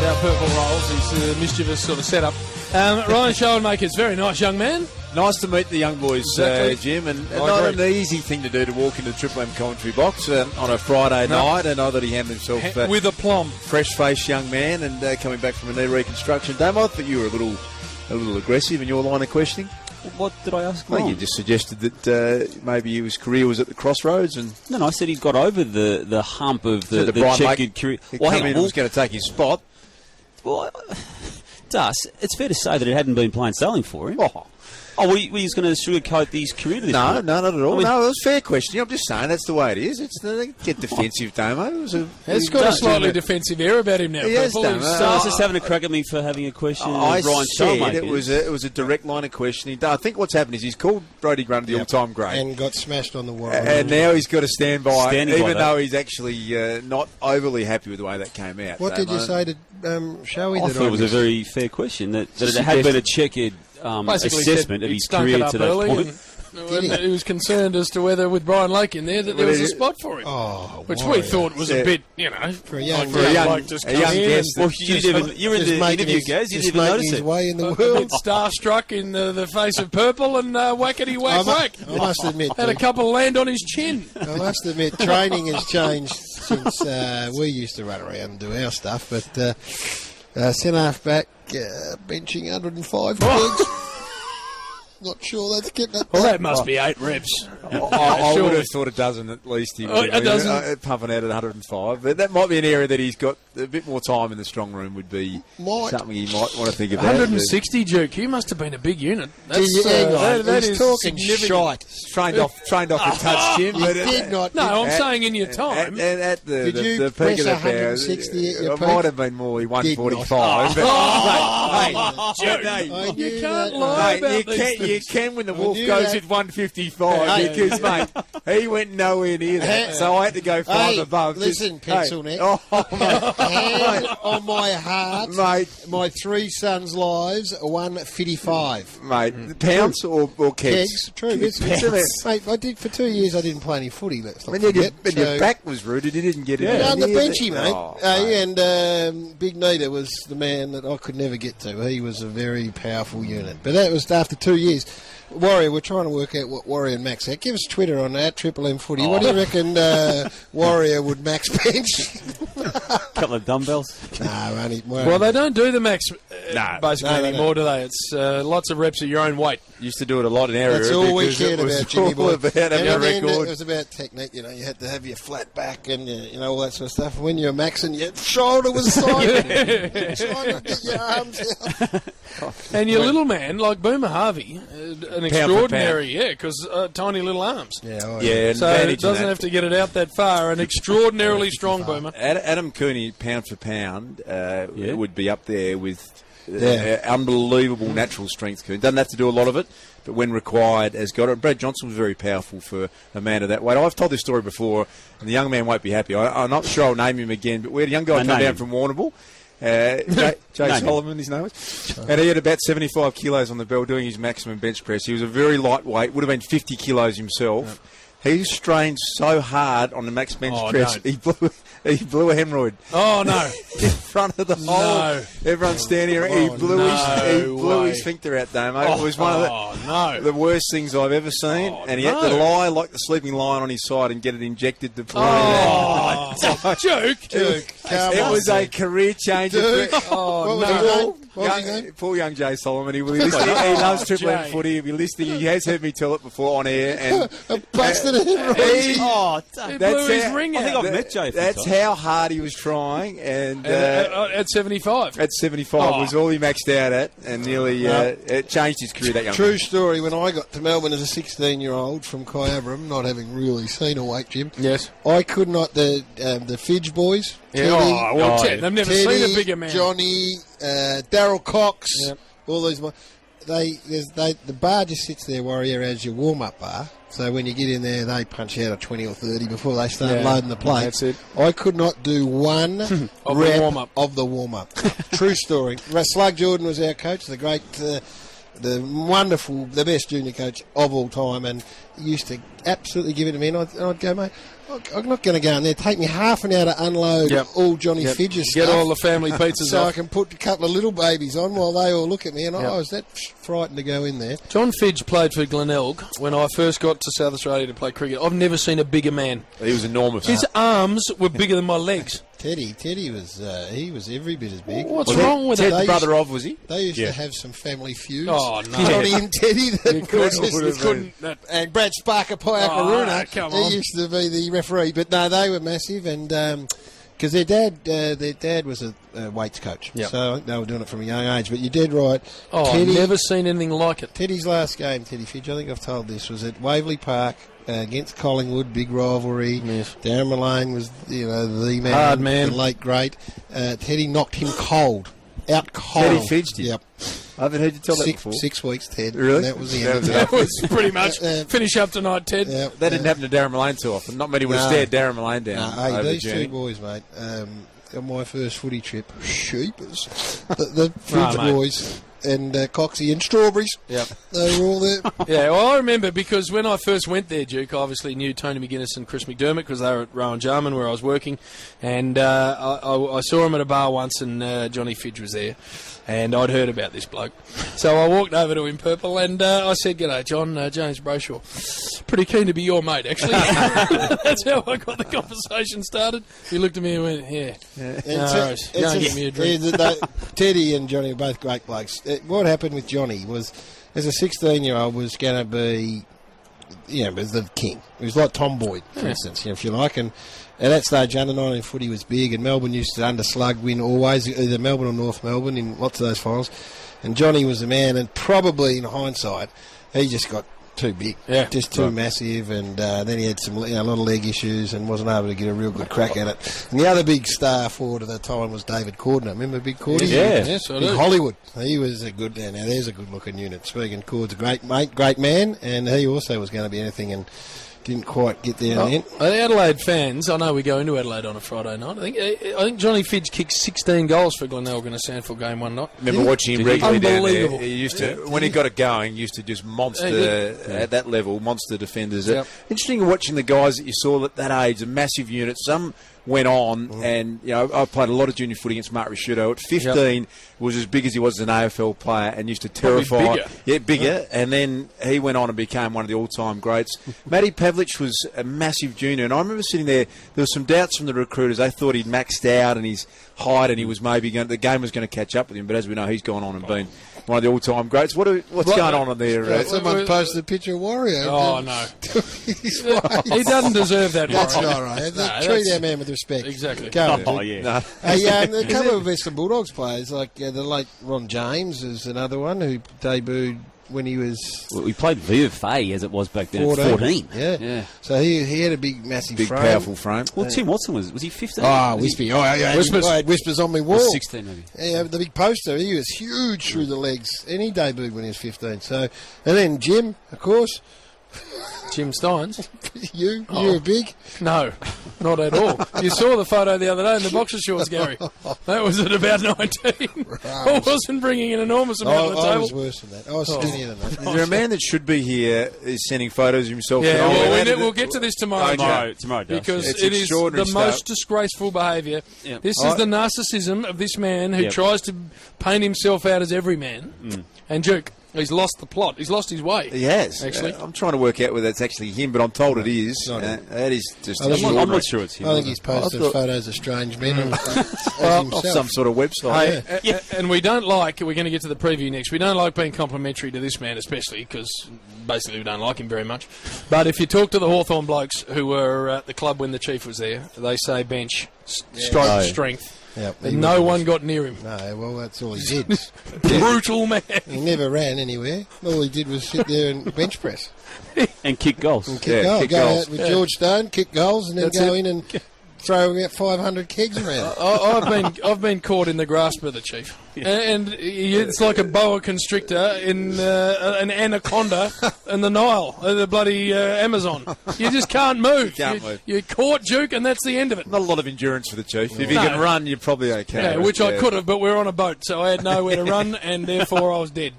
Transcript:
our purple rolls, his mischievous sort of setup. Ryan Schoenmaker's very nice young man. Nice to meet the young boys, Jim, and not an easy thing to do to walk into the Triple M commentary box on a Friday night. I know that he handled himself with aplomb. Fresh-faced young man, and coming back from a knee reconstruction. Dame, I thought you were a little aggressive in your line of questioning. What did I ask? Well, you just suggested that maybe his career was at the crossroads, and no, I said he got over the hump of the checkered career. He was going to take his spot. Well, Das, it's fair to say that it hadn't been plain sailing for him. Were you going to sugarcoat his career to this point? No, not at all. No, it was a fair question. I'm just saying that's the way it is. Get defensive, Damo. It's got a slightly defensive air about him now. Yes, Damo. So I was just having a crack at me for having a question. I Ryan said it was a direct line of questioning. I think what's happened is he's called Brodie Grundy the all-time great. And got smashed on the Warrior. And now he's got to stand by, even though he's actually not overly happy with the way that came out. What did you say to Showy? I thought it was a very fair question, that it had been a checkered assessment of his career to that point. He was concerned as to whether, with Brian Lake in there, that there was a spot for him. Which we thought was a bit, for a young guest. Well, you were in the interview, Gaz. You didn't even notice it. Way in the world. Starstruck in the face of purple and whackety whack whack. I must admit. Had a couple land on his chin. I must admit, training has changed since we used to run around and do our stuff. But centre half back, benching 105 legs. Not sure that's getting that. Well, that must be 8 reps. I would have thought a dozen at least. A dozen? Pumping out at 105. But that might be an area that he's got a bit more time in the strong room would be something he might want to think about. 160, Duke. You must have been a big unit. He's talking shite. Trained off the touch, Jim. He did not. No, I'm saying in your time. And at the peak of the power, it might have been more. He won 45. You can't lie about these. You can when the Wolf goes with 155 because, mate, he went nowhere near that. So I had to go 5 above. Listen, pencil neck. Hand on my heart, mate. My 3 sons' lives are 155. Mate, pounds or kegs? True. Mate, I did for 2 years. I didn't play any footy. When your back was rooted, you didn't get it. On the benchy, mate. And Big Nita was the man that I could never get to. He was a very powerful unit. But that was after 2 years. Warrior, we're trying to work out what Warrior and Max are. Give us Twitter on that, Triple M Footy. What do you reckon Warrior would max bench? Couple of dumbbells? No, only... Well, they don't do the max basically anymore, do they? It's lots of reps at your own weight. Used to do it a lot in our area. That's all we cared about, Jimmy boy. About having a record. It was about technique. You had to have your flat back and all that sort of stuff. When you're maxing, your shoulder was side. Trying to get your arms out. And your little man, like Boomer Harvey, an extraordinary, because tiny little arms. Yeah, so it doesn't have to get it out that far. An extraordinarily strong Boomer. Adam Cooney, pound for pound, would be up there with unbelievable natural strength. Doesn't have to do a lot of it, but when required, has got it. Brad Johnson was very powerful for a man of that weight. I've told this story before, and the young man won't be happy. I'm not sure I'll name him again, but we had a young guy come down from Warrnambool. Jay Solomon, his name was. And he had about 75 kilos on the bell doing his maximum bench press. He was a very lightweight, would have been 50 kilos himself. He strained so hard on the max bench press, he blew a hemorrhoid. Oh, no. In front of the hole. Everyone's standing around. He blew his sphincter out, Damo. It was one of the worst things I've ever seen. And he had to lie like the sleeping lion on his side and get it injected to pull it out. Joke. It was a career changer. What was his name? Poor young Jay Solomon. He loves Triple M footy. He'll be listening. He has heard me tell it before on air. And busted him. He blew his ring out. I think I've met Jay. That's how hard he was trying. And at 75. At 75 was all he maxed out at, and nearly it changed his career. That young True story. When I got to Melbourne as a 16-year-old from Kyabram, not having really seen a weight gym. Yes. I could not. The Fidge boys. Teddy, they've never seen a bigger man. Johnny, Daryl Cox, all these. The bar just sits there, Warrior, as your warm-up bar. So when you get in there, they punch out a 20 or 30 before they start loading the plates. That's it. I could not do one rep of the warm-up. True story. Slug Jordan was our coach, the great, the wonderful, the best junior coach of all time, and used to absolutely give it to me, and I'd go, mate, I'm not going to go in there. Take me half an hour to unload all Johnny Fidge's stuff. Get all the family pizzas so off. I can put a couple of little babies on while they all look at me, and I was that frightened to go in there. John Fidge played for Glenelg when I first got to South Australia to play cricket. I've never seen a bigger man. He was enormous. His arms were bigger than my legs. Teddy was he was every bit as big. What's wrong with Ted, it? the brother of, was he? They used to have some family feuds. Oh, no. Johnny and Teddy. You couldn't. And Brad Sparker Pyakaruna, come on. he used to be the referee. But no, they were massive, and because their dad was a weights coach, so they were doing it from a young age. But you're dead right. Oh, I've never seen anything like it. Teddy's last game, Teddy Fidge, I think I've told this, was at Waverley Park against Collingwood, big rivalry. Yes. Darren Mullane was, the man, Hard man. the late great. Teddy knocked him cold. Out cold. Teddy Fidge did? Yep. I haven't heard you tell that before. 6 weeks, Ted. Really? And that was the end of it. That was pretty much finish up tonight, Ted. Yep. That didn't happen to Darren Mullane too often. Not many would have stared Darren Mullane down. Hey, over these the journey. two boys, mate, on my first footy trip, sheepers. The Fidge mate. boys and Coxie and Strawberries. Yep. They were all there. Yeah, well, I remember because when I first went there, Duke, I obviously knew Tony McGuinness and Chris McDermott because they were at Rowan Jarman where I was working, and I saw him at a bar once, and Johnny Fidge was there, and I'd heard about this bloke. So I walked over to him, Purple, and I said, "G'day, John, James Brayshaw. Pretty keen to be your mate, actually." That's how I got the conversation started. He looked at me and went, "Yeah, give me a drink." Teddy and Johnny were both great blokes. What happened with Johnny was, as a 16-year-old, was going to be, was the king. He was like Tom Boyd, for instance, if you like. And at that stage, under 19 footy was big, and Melbourne used to underslug win always, either Melbourne or North Melbourne in lots of those finals. And Johnny was the man, and probably in hindsight, he just got too big, just too massive, and then he had some a lot of leg issues and wasn't able to get a real good crack at it. And the other big star forward at the time was David Cordner. Remember Big Cordy? Yes, I Big do. Hollywood. He was a good. Now there's a good looking unit. Speaking, Cord's a great mate, great man, and he also was going to be anything and didn't quite get there in the end. The Adelaide fans, I know we go into Adelaide on a Friday night. I think Johnny Fidge kicked 16 goals for Glenelg in a Sandford game one night. Remember watching him regularly down there. Unbelievable. He used to, when he got it going, he used to just monster at that level, monster defenders. Yep. Interesting watching the guys that you saw at that age, a massive unit. Some went on, and I played a lot of junior footy against Mark Risciuto. At 15, was as big as he was as an AFL player, and used to terrify. Bigger. And then he went on and became one of the all-time greats. Matty Pavlich was a massive junior, and I remember sitting there. There was some doubts from the recruiters. They thought he'd maxed out and his height, and he was maybe the game was going to catch up with him. But as we know, he's gone on and been one of the all-time greats. What's going on there? Someone posted a picture of Wario. Oh, no. He doesn't deserve that. That's Wario. not right. Treat our man with respect. Exactly. Go on, Oh, Duke. yeah. No. A couple of Western Bulldogs players, like the late Ron James is another one who debuted when he was Well, we played VFA as it was back then. 14. 14. Yeah. So he had a big, massive Big, frame. powerful frame. Well, Tim Watson was he 15? Oh, Wispy. Oh, yeah. Whispers. I had Whispers on my wall. 16 maybe. Yeah, the big poster. He was huge through the legs. And he debuted when he was 15. So, and then Jim, of course. Jim Steins? You were big. No, not at all. You saw the photo the other day in the boxer shorts, Gary. That was at about 19. I wasn't bringing an enormous amount to the I table. was worse than that. I was skinnier than that. Is there a man that should be here is sending photos of himself? Yeah, and we'll get to this tomorrow, Tomorrow, Dust. because It's it is extraordinary the stuff. most disgraceful behaviour. Yep. This is the narcissism of this man who tries to paint himself out as every man. And Duke, he's lost the plot. He's lost his way. He has. Actually. I'm trying to work out whether it's actually him, but I'm told it is. That is just I think I'm extraordinary. not sure it's him. I think he's posted I thought- photos of strange men as Off himself. some sort of website. Hey, and we don't like, we're going to get to the preview next, we don't like being complimentary to this man especially, because basically we don't like him very much. But if you talk to the Hawthorn blokes who were at the club when the Chief was there, they say bench, stroke strength. Yep, And no one got near him. No, well, that's all he did. Brutal man. He never ran anywhere. All he did was sit there and bench press. And kick goals. Kick goals. kick Go goals. out with George Stone, kick goals, and then That's go it. in and throw about 500 kegs around. I've been caught in the grasp of the Chief, and it's like a boa constrictor in an anaconda in the Nile, the bloody Amazon. You just can't move. Can't move. You're caught, Duke, and that's the end of it. Not a lot of endurance for the Chief. If he No. can run, you're probably okay. Yeah, which I could have, but we're on a boat, so I had nowhere to run, and therefore I was dead.